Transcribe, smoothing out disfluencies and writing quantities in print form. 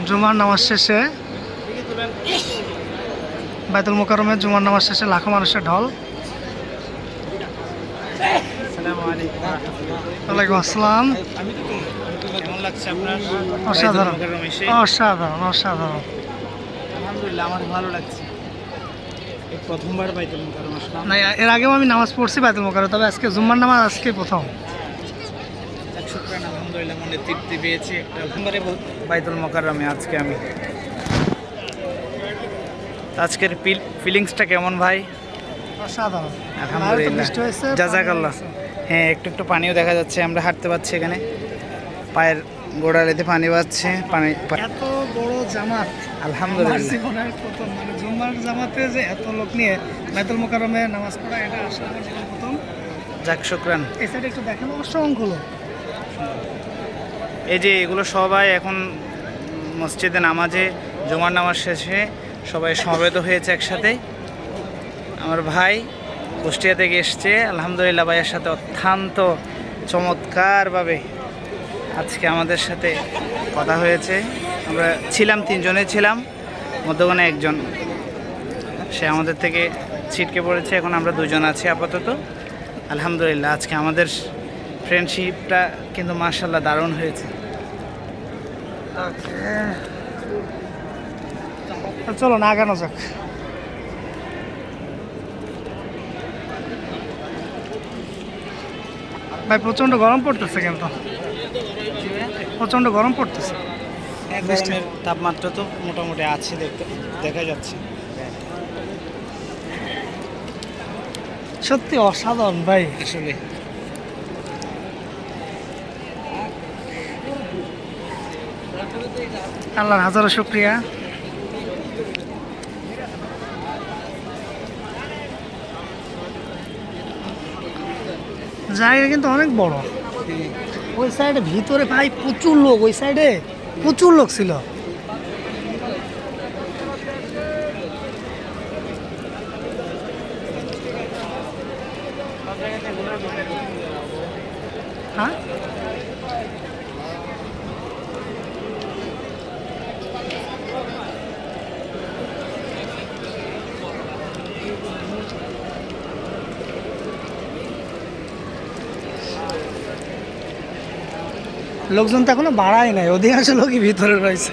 জুমার নামাজ শেষে বাইতুল মোকাররমে জুমার নামাজ শেষে লাখো মানুষের ঢল। ওয়ালাইকুম আসসালাম। কেমন লাগছে আপনার? অসাধারণ অসাধারণ অসাধারণ। আলহামদুলিল্লাহ, আমার ভালো লাগছে। এই প্রথমবার বাইতুল মুকাররম আসলাম। না, এর আগেও আমি নামাজ পড়ছি বাইতুল মোকাররম, তবে আজকে জুম্মার নামাজ আজকে প্রথম। শুকরান, আলহামদুলিল্লাহ, মনে তৃপ্তি পেয়েছি। একটা প্রথমবারে বাইতুল মুকাররমে আজকে আমি। আজকের ফিলিংসটা কেমন ভাই? অসাধারণ, আলহামদুলিল্লাহ, বৃষ্টি হয়েছে, জাযাকাল্লাহ। হ্যাঁ, একটু একটু পানিও দেখা যাচ্ছে, আমরা হাঁটতে পারছি এখানে, পায়ের গোড়ালিতে পানি পাচ্ছে। এত বড় জামাত আলহামদুলিল্লাহ, জীবনের প্রথম, মানে জুম্মার জামাতে যে এত লোক নিয়ে বাইতুল মোকাররমে নামাজ পড়া, এটা আসলে আমার জীবনের প্রথম। যাক শুকরান। এই সাইডে একটু দেখেন, অসংখ্য লোক। এই যে এগুলো সবাই এখন মসজিদে নামাজে, জুমার নামাজ শেষে সবাই সমবেত হয়েছে একসাথে। আমার ভাই কুষ্টিয়া থেকে এসছে, আলহামদুলিল্লাহ, ভাইয়ের সাথে অত্যন্ত চমৎকারভাবে আজকে আমাদের সাথে কথা হয়েছে। আমরা ছিলাম, তিনজনে ছিলাম, মধ্যখানে একজন, সে আমাদের থেকে ছিটকে পড়েছে। এখন আমরা দুজন আছি আপাতত। আলহামদুলিল্লাহ, আজকে আমাদের ফ্রেন্ডশিপটা কিন্তু মাশাআল্লাহ দারুণ হয়েছে। চলো না, আগানো যাক। ভাই প্রচন্ড গরম পড়তেছে, কিন্তু প্রচন্ড গরম পড়তেছে। গরমের তাপমাত্রা তো মোটামুটি আছে, দেখা যাচ্ছে। সত্যি অসাধারণ ভাই, আসলে আল্লাহর হাজারো শুকরিয়া। জায়গা কিন্তু অনেক বড়। ওই সাইডে ভিতরে ভাই প্রচুর লোক, ওই সাইডে প্রচুর লোক ছিল। হ্যাঁ, লোকজন তো এখনো বাড়ায় নাই, অধিকাংশ লোকই ভিতরে রয়েছে।